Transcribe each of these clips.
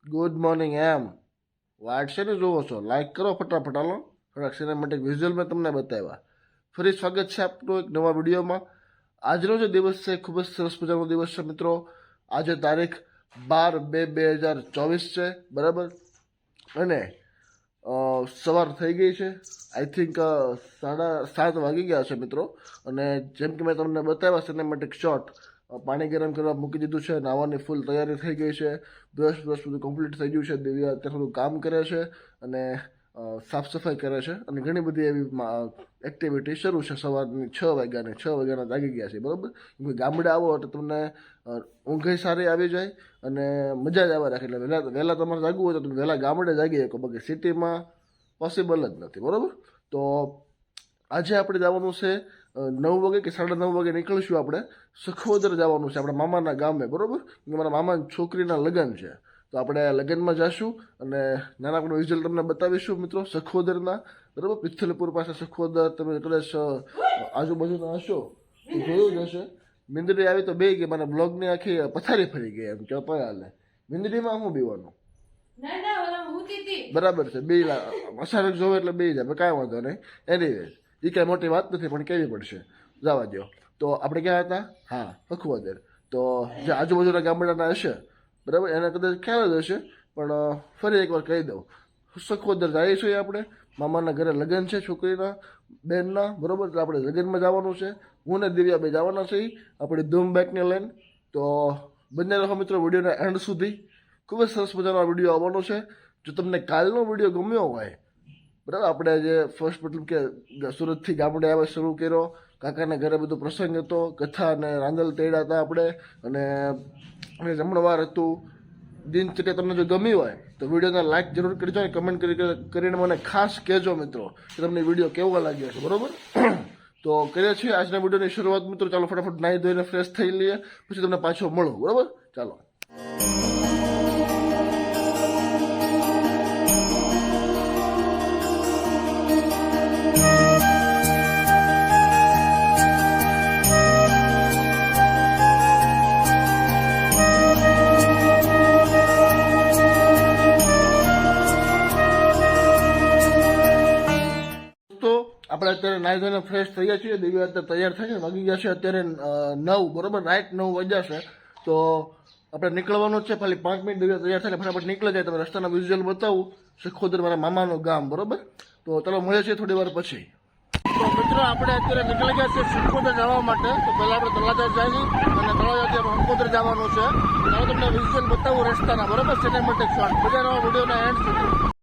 Good morning એમ વાટ છે ને જોવો છો લાઈક કરો ફટાફટ હાલો થોડાક સિનેમેટિક વિઝ્યુઅલ મેં તમને બતાવ્યા ફરી સ્વાગત છે આપનું એક નવા વિડીયોમાં આજનો જે દિવસ છે ખૂબ જ સરસ મજાનો દિવસ છે મિત્રો આજે તારીખ 12/2/2024 છે બરાબર અને સવાર થઈ ગઈ છે આઈ થિંક 7:30 વાગી ગયા છે મિત્રો અને જેમ કે મેં તમને બતાવ્યા સિનેમેટિક શોટ પાણી ગરમ કરવા મૂકી દીધું છે નાહવાની ફૂલ તૈયારી થઈ ગઈ છે બ્રશ બધું કમ્પ્લીટ થઈ ગયું છે દિવ્યા અત્યારે બધું કામ કરે છે અને સાફ સફાઈ કરે છે અને ઘણી બધી એવી એક્ટિવિટી શરૂ છે સવારની 6 વાગ્યાના જાગી ગયા છે બરાબર ગામડે આવો એટલે તમને ઊંઘ સારી આવી જાય અને મજા જ આવવા રાખે એટલે વહેલા તમારે જાગવું હોય તો તમે વહેલા ગામડે જાગી શકો બાકી સિટીમાં પોસિબલ જ નથી બરાબર તો આજે આપણે જવાનું છે 9 વાગે કે 9:30 વાગે નીકળીશું આપણે સખોદર જવાનું છે આપણા મામાના ગામે બરાબર મારા મામાની છોકરીના લગ્ન છે તો આપણે લગ્નમાં જઈશું અને નાનકડું વિઝ્યુઅલ તમને બતાવીશું મિત્રો સખોદરના બરાબર પિથલપુર પાસે સખોદર તમે કદાચ આજુબાજુના હશો તો જોયું જ હશે મીંદડી આવી તો બે ગઈ મને બ્લોગની આખી પથારી ફરી ગઈ એમ કે હાલે મીંદડીમાં શું બીવાનું બરાબર છે બે અચાનક જોવે એટલે બે જાય કાંઈ વાંધો નહીં એનીવેઝ એ કાંઈ મોટી વાત નથી પણ કેવી પડશે જવા દો તો આપણે ક્યાં હતા હા સખોદર તો જે આજુબાજુના ગામડાના હશે બરાબર એને કદાચ ખ્યાલ જ હશે પણ ફરી એકવાર કહી દઉં સખોદર જઈએ છીએ આપણે મામાના ઘરે લગ્ન છે છોકરીના બેનના બરાબર તો આપણે લગ્નમાં જવાનું છે હું ને દિવ્યા બે જવાના છીએ આપણી ધૂમ બાઇકને લઈને તો બંને રહો મિત્રો વિડીયોના એન્ડ સુધી ખૂબ જ સરસ મજાનો આ વિડીયો આવવાનો છે જો તમને કાલનો વિડીયો ગમ્યો હોય બરાબર આપણે જે ફર્સ્ટ મતલબ કે સુરતથી ગામડે આવે શરૂ કર્યો કાકાના ઘરે બધો પ્રસંગ હતો કથા અને રાંદલ તેડા હતા આપણે અને જમણવાર હતું દિનચર્યા તમને જો ગમી હોય તો વિડીયોને લાઈક જરૂર કરજો અને કમેન્ટ કરીને મને ખાસ કહેજો મિત્રો કે તમને વિડીયો કેવો લાગ્યો છે બરાબર તો કરીએ છીએ આજના વિડીયોની શરૂઆત મિત્રો ચાલો ફટાફટ નાહી ધોઈને ફ્રેશ થઈ લઈએ પછી તમને પાછો મળું બરાબર ચાલો આપણે અત્યારે નાહી ધોઈને ફ્રેશ થઈ ગયા છીએ દિવ્યા અત્યારે તૈયાર થાય છે વાગી ગયા છે અત્યારે 9 બરાબર રાઈટ 9 વાગ્યા છે તો આપણે નીકળવાનું છે ખાલી 5 મિનિટ દિવ્યા તૈયાર થાય ફટાફટ નીકળી જાય તમે રસ્તાના વિઝ્યુઅલ બતાવું સખોદર મારા મામાનું ગામ બરાબર તો ચાલો મળીએ છીએ થોડી વાર પછી તો મિત્રો આપણે અત્યારે નીકળી ગયા છીએ સખોદર જવા માટે તો પહેલાં આપણે તળાજા જઈએ અને તળાજાથી આપણે સખોદર જવાનું છે ચાલો તમને વિઝ્યુઅલ બતાવું રસ્તાના બરાબર સિનેમેટિક શોટ બધાનો વિડીયોના એન્ડ સુધી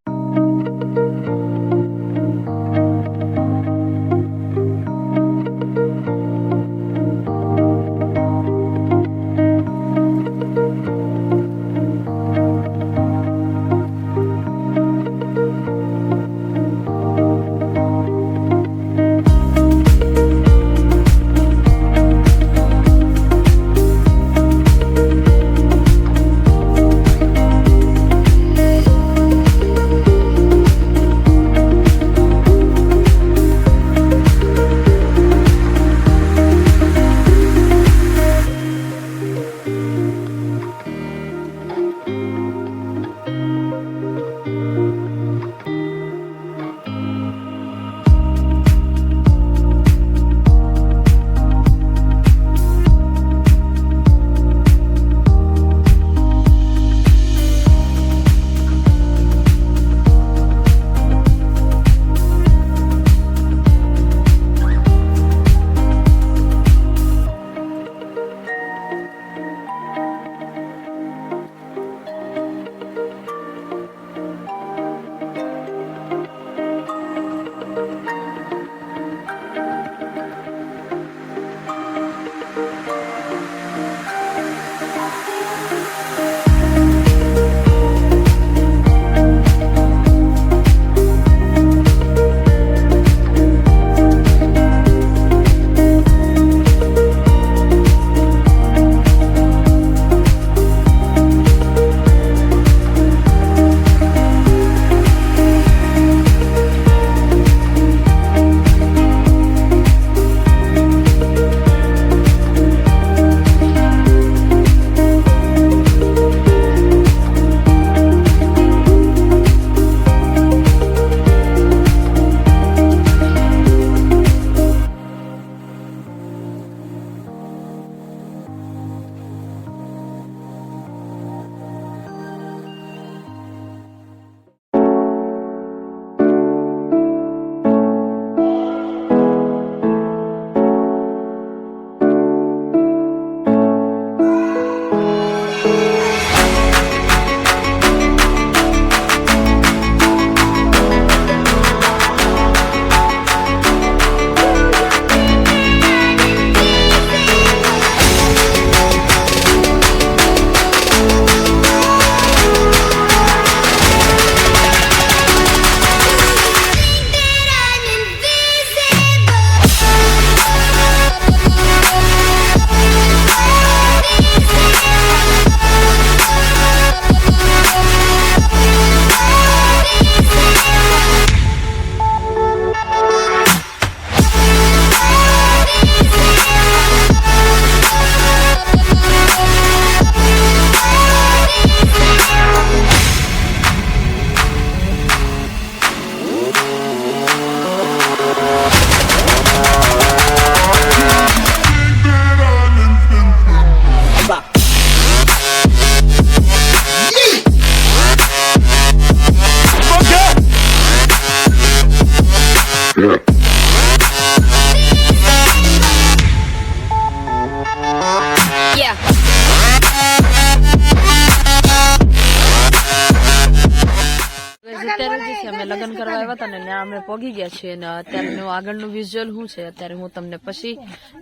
અત્યારે જે છે અમે લગ્ન કરવા આવ્યા હતા ને ત્યાં અમે પહોંચી ગયા છીએ અને અત્યારનું આગળનું વિઝ્યુઅલ શું છે અત્યારે હું તમને પછી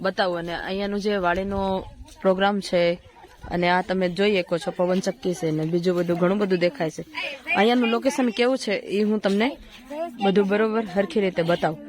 બતાવું. અને અહીંયાનું જે વાડીનો પ્રોગ્રામ છે અને આ તમે જોઈ શકો છો પવન ચક્કી છે ને બીજું બધું ઘણું બધું દેખાય છે. અહીંયાનું લોકેશન કેવું છે એ હું તમને બધું બરોબર હરખી રીતે બતાવું.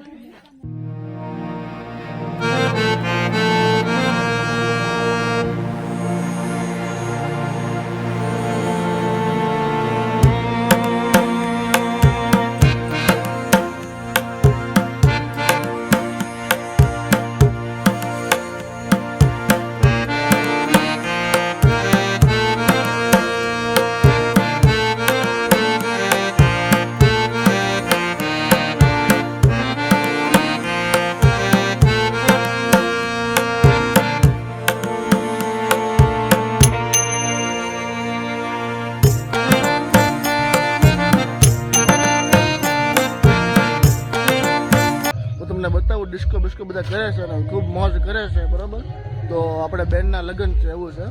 તમને બતાવું ડિસ્કો બિસ્કો બધા કરે છે અને ખૂબ મોજ કરે છે બરાબર. તો આપણે બેનના લગ્ન છે એવું છે.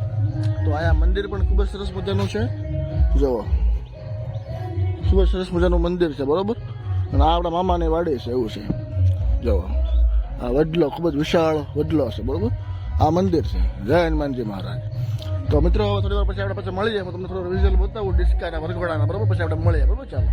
તો અહીંયા મંદિર પણ ખૂબ જ સરસ મજાનું છે. જુઓ ખૂબ જ સરસ મજાનું મંદિર છે બરાબર. અને આ આપણા મામાની વાડી છે એવું છે. જુઓ આ વડલો ખૂબ જ વિશાળ વડલો છે બરાબર. આ મંદિર છે જય હનુમાનજી મહારાજ. તો મિત્રો થોડી વાર પછી આપણે પછી મળી જાય. તમને થોડું વિઝ્યુઅલ બતાવું ડિસ્કાના વરઘોડાના બરાબર. પછી આપણે મળીએ બરાબર. ચાલો.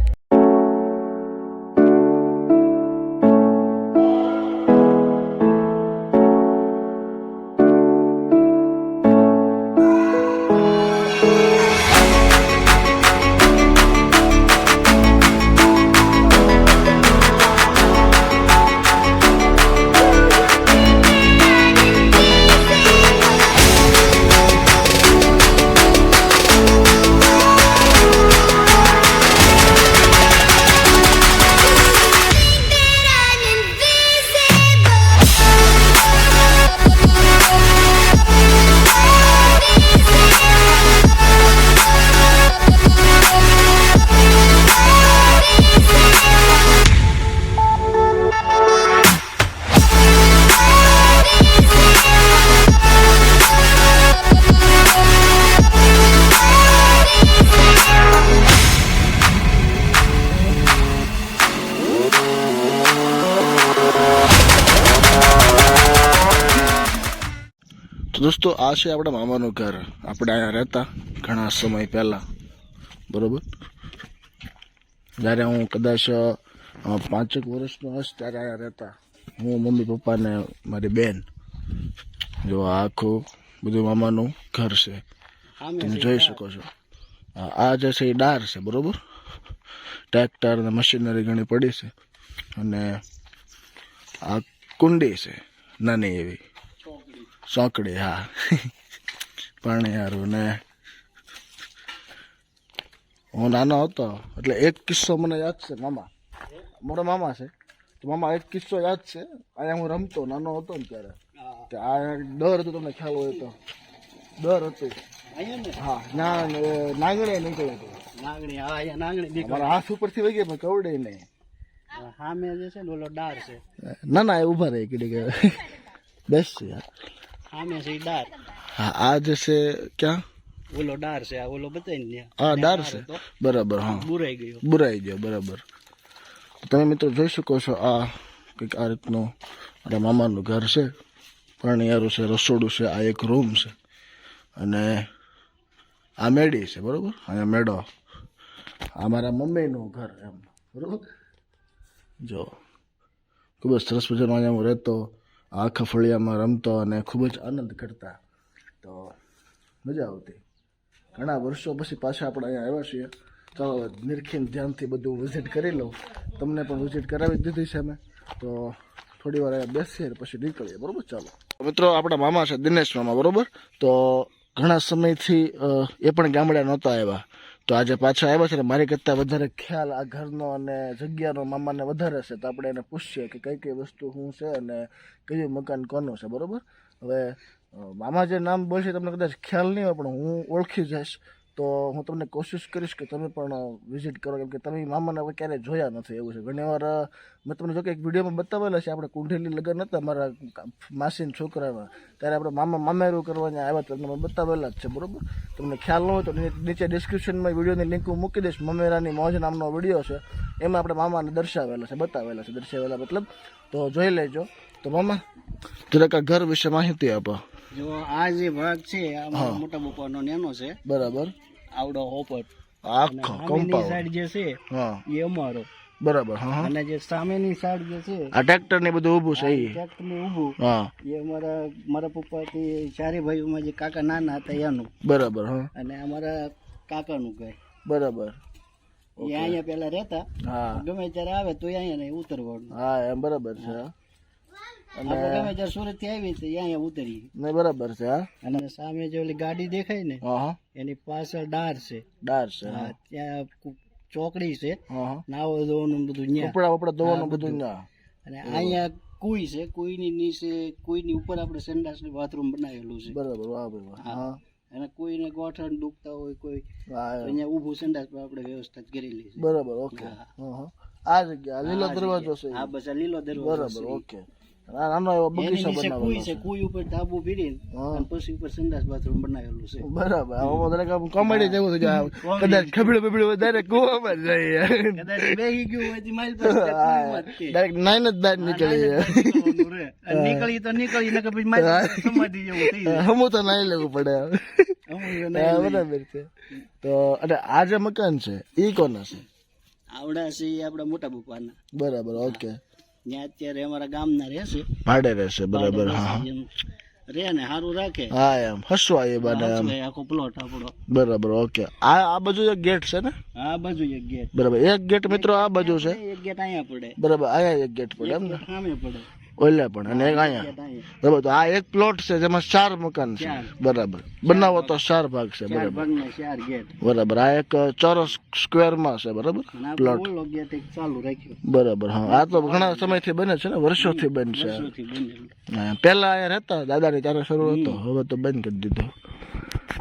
તો દોસ્તો આ છે આપણા મામાનું ઘર. આપણે અહીંયા રહેતા ઘણા સમય પહેલાં બરાબર. જ્યારે હું કદાચ 5 વર્ષનો હશ ત્યારે અહીંયા રહેતા હું, મમ્મી પપ્પા ને મારી બેન. જો આ આખું બધું મામાનું ઘર છે તમે જોઈ શકો છો. આ જે છે એ ડાર છે બરાબર. ટ્રેક્ટર ને મશીનરી ઘણી પડી છે. અને આ કુંડી છે નાની એવી ચોકડી. હા પાણી હારું. ને હું નાનો હતો એટલે એક કિસ્સો મને યાદ છે. મારો મામા છે તો મામા એક કિસ્સો યાદ છે. અહીંયા હું રમતો નાનો હતો ને ત્યારે આ દર હતો, તમને ખ્યાલ હોય તો દર હતું. હા નાંગણી નીકળે હતું. મારા હાથ ઉપરથી વહી ગયા પણ કવડે નહીં. સામે જે છે ને ઓલો ડાર છે. ના ના એ ઉભા રહી કીધી કે બેસ યાર. સામે છે ડાર. હા આ જે છે ક્યાં ઓલો ડાર છે. આ ઓલો બતાવી. હા ડાર છે બરાબર. હા બુરાઈ ગયો બરાબર. તમે મિત્રો જોઈ શકો છો આ કંઈક આ રીતનું મારા મામાનું ઘર છે. પાણીયારું છે, રસોડું છે, આ એક રૂમ છે અને આ મેડી છે બરાબર. અહીંયા મેડો. આ મારા મમ્મીનું ઘર એમ બરાબર. જો ખૂબ જ સરસ મજાનો અહીંયા હું રહેતો. આખા ફળિયામાં રમતો અને ખૂબ જ આનંદ કરતા. તો મજા આવતી. ઘણા વર્ષો પછી પાછા આપણે અહીંયા આવ્યા છીએ. ચાલો નિરખીને ધ્યાનથી બધું વિઝિટ કરી લઉં. તમને પણ વિઝિટ કરાવી દીધી છે અમે. તો થોડી વાર અહીંયા બેસીએ પછી નીકળીએ બરાબર. ચાલો મિત્રો આપણા મામા છે દિનેશ મામા બરાબર. તો ઘણા સમયથી એ પણ ગામડે નહોતા આવ્યા. તો આજે પાછા આવ્યા છે ને મારી કરતાં વધારે ખ્યાલ આ ઘરનો અને જગ્યાનો મામાને વધારે છે. તો આપણે એને પૂછીએ કે કઈ કઈ વસ્તુ શું છે અને કયું મકાન કોનું છે બરાબર. હવે મામા જે નામ બોલશે તમને કદાચ ખ્યાલ નહીં હોય પણ હું ઓળખી જઈશ. તો હું તમને કોશિશ કરીશ કે તમે પણ વિઝિટ કરો, કેમ કે તમે મામાને હવે ક્યારેય જોયા નથી એવું છે. ઘણીવાર મેં તમને જો કે એક વિડીયોમાં બતાવેલા છે, આપણે કુંઢેલી લગ્ન હતા મારા માસીના છોકરાના, ત્યારે આપણે મામેરું કરવાને આવ્યા હતા, તમને બતાવેલા જ છે બરાબર. તમને ખ્યાલ ન હોય તો નીચે ડિસ્ક્રિપ્શનમાં વિડીયોની લિંક હું મૂકી દઈશ. મમેરાની મોજ નામનો વિડીયો છે, એમાં આપણે મામાને દર્શાવેલા છે, દર્શાવેલા મતલબ, તો જોઈ લેજો. તો મામા જરાક આ ઘર વિશે માહિતી આપો. જો આ જે ભાગ છે આ મારા મોટા પપ્પાનો નેનો છે, બરાબર. આવડો હોપટ. આખો કમ્પાઉન્ડ સાઈડ જે છે હા એ અમારો, બરાબર. હા અને જે સામેની સાઈડ જે છે આ ટ્રેક્ટર ને બધું ઊભું છે એ ટ્રેક્ટર ને ઊભું, હા એ મારા પપ્પા થી ચારે ભાઈઓમાં જે કાકા નાના હતા એનું, બરાબર. હા અને અમારા કાકાનું ઘર. બરાબર. એ અહીંયા પેલા રહેતા, હા ગમે ત્યારે આવે તો અહીંયા નહીં ઉતરવાનું. હા એમ બરાબર છે. આપણે ગમે ત્યારે સુરત થી આવી તો અહીંયા ઉતરી. ને બરાબર છે. હા અને સામે જે ઓલી ગાડી દેખાય ને હા હા એની પાછળ ડાર છે. ડાર છે. હા, ત્યાં ચોકડી છે, હા હા નાવો ધોવાનું બધું ન્યા. કપડા વપડા ધોવાનું બધું ના. અને અહીંયા કુઈ છે, કુઈની નીચે કુઈની ઉપર આપણે સંડાસ ને બાથરૂમ બનાવેલું છે. બરાબર. વાહ ભાઈ વાહ. હા અને કોઈને ગોઠણ દુખતા હોય કોઈ હા તો અહીંયા ઊભું સંડાસ પર આપણે વ્યવસ્થા કરેલી છે. બરાબર. ઓકે. હા હા આ જગ્યા લીલો દરવાજો છે. હા બસ આ લીલો દરવાજો બરાબર. છે. ઓકે. નાનો એવો એની બગીચો નીચે કુઈ બનાવેલો છે, છે. કુઈ ઉપર ધાબુ ભીડીને અને પછી ઉપર સંડાસ બાથરૂમ બનાવેલું છે. બરાબર. આમાં દરેક આમ કોમેડી જેવું થઈ જાય. કદાચ ખબડે બબડે વધારે કુવામાં જાય. કદાચ બેહી ગયું હોય તો માઇલ પાસે કુઈમાં જ તે. ડાયરેક્ટ નાઈન જ બહાર નીકળી જાય. નીકળવાનું રે. અને નીકળી તો નીકળી નકર પછી માઇલ પાસે સમાધિ જેવું થઈ જાય. હમું તો નાઈ લેવું પડે. અમુક હા, બરાબર છે. તો અને આ જે મકાન છે એ કોના છે? આવડા છે એ આપડા મોટા પપ્પાના. બરાબર. ઓકે. ત્યાં અત્યારે અમારા ગામના રહેશે. ભાડે રહેશે. બરાબર. હા એમ રે ને સારું રાખે. હા એમ હસવા એ બને એમ. આખો પ્લોટ આપણો. બરાબર. ઓકે. આ બાજુ એક ગેટ છે ને? આ બાજુ એક ગેટ. બરાબર. એક ગેટ મિત્રો આ બાજુ છે. એક ગેટ અહીંયા પડે. બરાબર. અહીંયા એક ગેટ પડે એમ ને? સામે પડે. ઓલે પણ અને એક અહીંયા. ગેટ અહીંયા. બરાબર. તો આ એક પ્લોટ છે જેમાં 4 મકાન છે. ચાર. બરાબર. બનાવો તો 4 ભાગ છે. ચાર બરાબર. ભાગના 4 ગેટ. બરાબર. આ એક ચોરસ સ્ક્વેરમાં છે. બરાબર. અને આ પ્લોટ. ઓલો ગેટ એક ચાલુ રાખ્યો. બરાબર. હા આ તો ઘણા સમયથી બને છે ને, વર્ષોથી બનશે. વર્ષોથી બનેલું. હા, પેલા અહીંયા રહેતા દાદાની ત્યારે શરૂ હતો, હવે તો બંધ કરી દીધો.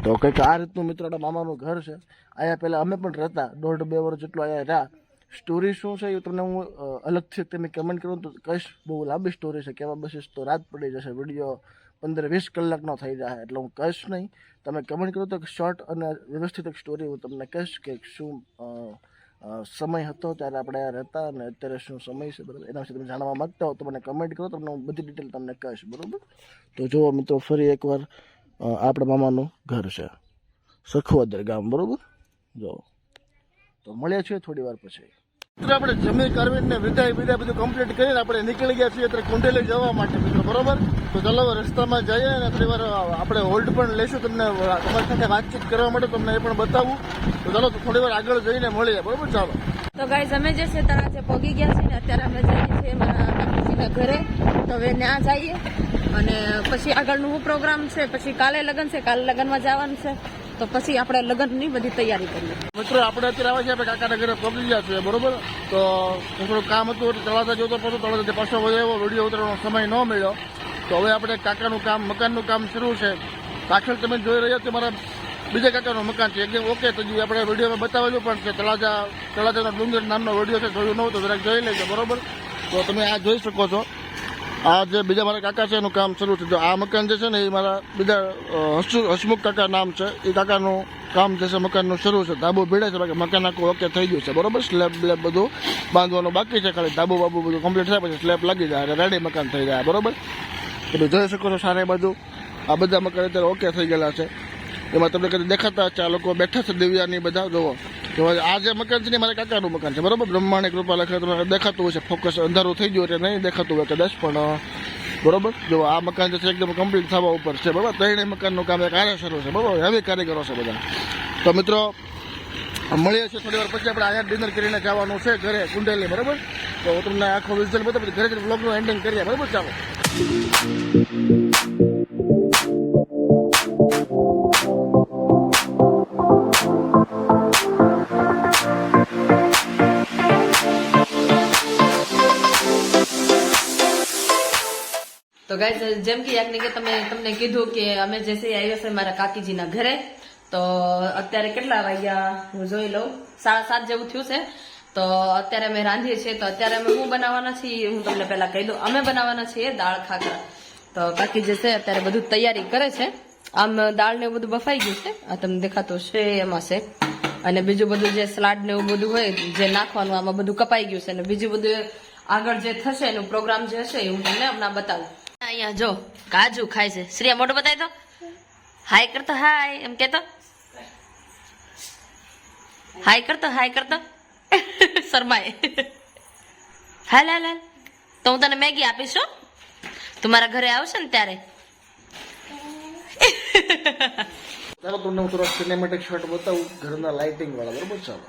તો કંઈક આ રીતનું મિત્રો મામાનું ઘર છે. અહીંયા પહેલા અમે પણ રહેતા 1.5-2 વર્ષ જેટલું અહીંયા રહ્યા. સ્ટોરી શું છે એ તમને હું અલગથી તમે કમેન્ટ કરો તો કહીશ. બહુ લાંબી સ્ટોરી છે, કહેવા બસીશ તો રાત પડી જશે, વિડીયો 15-20 કલાકનો થઈ જાય, એટલે હું કહીશ નહીં. તમે કમેન્ટ કરો તો શોર્ટ અને વ્યવસ્થિત એક સ્ટોરી હું તમને કહીશ કે શું સમય હતો ત્યારે આપણે અહીંયા રહેતા અને અત્યારે શું સમય છે. બરાબર. એના વિશે તમે જાણવા માગતા હો તો મને કમેન્ટ કરો, તમને હું બધી ડિટેલ તમને કહીશ. બરાબર. તો જુઓ મિત્રો, ફરી એકવાર આપણા મામાનું ઘર છે, સખવદર ગામ. બરાબર. જો તો મળ્યા છીએ થોડી વાર પછી. મિત્રો આપણે જમી કરવીને વિદાય બધું કમ્પ્લીટ કરીને આપણે નીકળી ગયા છીએ અત્યારે કુંડેલી જવા માટે મિત્રો. બરોબર. તો ચાલો રસ્તામાં જઈએ અને થોડી વાર આપણે હોલ્ડ પણ લઈશું, તમને તમારી સાથે વાતચીત કરવા માટે તમને એ પણ બતાવું. તો ચાલો તો થોડી વાર આગળ જઈને મળીએ. બરોબર. ચાલો. તો ગાઈઝ અમે જે છે તરાજે પહોંચી ગયા છીએ ને અત્યારે અમે જઈએ છીએ મારા કાકીજીના ઘરે. તો હવે ત્યાં જઈએ અને પછી આગળનું શું પ્રોગ્રામ છે, પછી કાલે લગ્ન છે, કાલે લગ્નમાં જવાનું છે, તો પછી આપણે લગ્નની બધી તૈયારી કરીએ. મિત્રો આપણે અત્યારે આવે છે આપણે કાકાના ઘરે પહોંચી ગયા છીએ. બરોબર. તો થોડું કામ હતું એટલે તળાજા જોતો પડતો, તળાજા પાછો એવો વિડીયો ઉતારવાનો સમય ન મળ્યો. તો હવે આપણે કાકાનું કામ, મકાનનું કામ શરૂ છે. પાછળ તમે જોઈ રહ્યા છો મારા બીજા કાકાનું મકાન છે એકદમ ઓકે. તો આપણે વિડીયોમાં બતાવેલું પણ છે, તળાજાનો ડુંગર નામનો વિડીયો છે, જોયું ન હોય તો જરાક જોઈ લેજો. બરોબર. તો તમે આ જોઈ શકો છો, આ જે બીજા મારા કાકા છે એનું કામ શરૂ છે. જો આ મકાન જે છે ને એ મારા બીજા હસમુખ કાકા નામ છે, એ કાકાનું કામ જે છે મકાનનું શરૂ છે. ધાબુ ભીડે છે, બાકી મકાન આખું ઓકે થઈ ગયું છે. બરોબર. સ્લેબ બ્લેબ બધું બાંધવાનું બાકી છે, ખાલી ધાબુ બાબુ બધું કમ્પ્લીટ થાય પછી સ્લેબ લાગી જાય, રેડી મકાન થઈ જાય. બરોબર. તમે જોઈ શકો છો સારા બધું આ બધા મકાન અત્યારે ઓકે થઈ ગયેલા છે. એમાં તમને કદી દેખાતા છે આ લોકો બેઠા છે દિવ્યાની બધા. જોવો તો આ જે મકાન છે ને મારા કાકાનું મકાન છે. બરોબર. બ્રહ્માંડ કૃપા લખે તમને દેખાતું હોય છે, ફોકસ અંધારું થઈ ગયું એટલે નહીં દેખાતું હોય કદાચ, પણ બરોબર. જો આ મકાન જે છે એકદમ કમ્પ્લીટ થવા ઉપર છે. બરોબર. ત્રણેય મકાનનું કામ એક આરે શરૂ છે. બરોબર. હવે કારીગરો છે બધા. તો મિત્રો મળીએ છીએ થોડી વાર પછી. આપણે અહીંયા ડિનર કરીને જવાનું છે ઘરે કુંડેલી. બરોબર. તો હું તમને આખો વિઝ્યુઅલ બતાવી ઘરે જઈને બ્લોગનું એન્ડિંગ કરીએ. બરોબર. ચાલો. તો ગાઈઝ જેમ કે યાજ્ઞિકે તમને કીધું કે અમે જે છે આવ્યા છે મારા કાકીજીના ઘરે. તો અત્યારે કેટલા વાગ્યા હું જોઈ લઉં, 7:30 જેવું થયું છે. તો અત્યારે અમે રાંધીએ છીએ. તો અત્યારે અમે શું બનાવવાના છીએ હું તમને પહેલા કહી દઉં. અમે બનાવવાના છીએ દાળ ખાખરા. તો કાકી જે છે અત્યારે બધું તૈયારી કરે છે. આમ દાળ ને એવું બધું બફાઈ ગયું છે, આ તમને દેખાતું છે એમાં છે. અને બીજું બધું જે સલાડ ને એવું બધું હોય જે નાખવાનું આમાં બધું કપાઈ ગયું છે. અને બીજું બધું આગળ જે થશે એનું પ્રોગ્રામ જે હશે એ હું તમને હમણાં બતાવું. અહીંયા જો કાજુ ખાય છે. શ્રીયા મોઢું બતાવી દો, હાય કરતો, હાય એમ કેતો, હાય કરતો શર્માય. હાલ હાલ હાલ, તો હું તને મેગી આપીશ હો, તું મારા ઘરે આવશે ને ત્યારે. ચાલો તમને હું થોડો સિનેમેટિક શોટ બતાવું ઘરના લાઇટિંગ વાળા, બરોબર? ચાલો.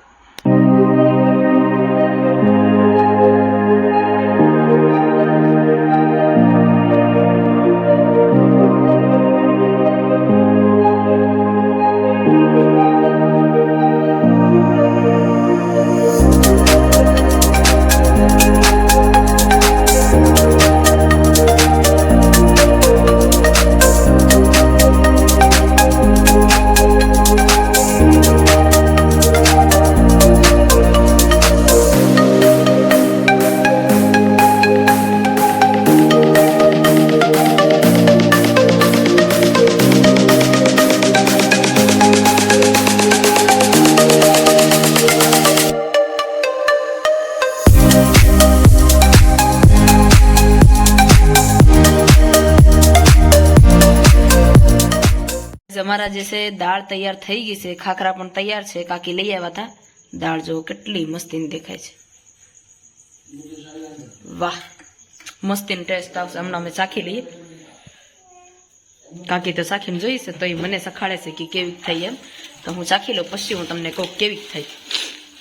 અમારા જે છે દાળ તૈયાર થઈ ગઈ છે, ખાખરા પણ તૈયાર છે. કાકી લઈ આવ્યા હતા. દાળ જો કેટલી મસ્તીની દેખાય છે. વાહ, મસ્તીનો ટેસ્ટ આવશે. હમણાં અમે ચાખી લઈએ. કાકી તો ચાખીને જોઈ છે તો એ મને સખાડે છે કે કેવી થઈ એમ. તો હું ચાખી લઉં પછી હું તમને કહું કેવી થઈ.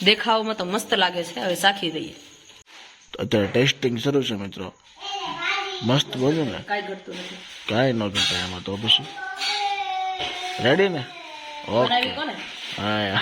દેખાવમાં તો મસ્ત લાગે છે, હવે ચાખી લઈએ. અત્યારે ટેસ્ટિંગ શરૂ છે મિત્રો. મસ્ત બોલ્યું ને, કાંઈ ઘટતું નથી. કાંઈ ન ઘટે એમાં. તો પછી રેડી ને? ઓકે. બનાવી કોને? હા.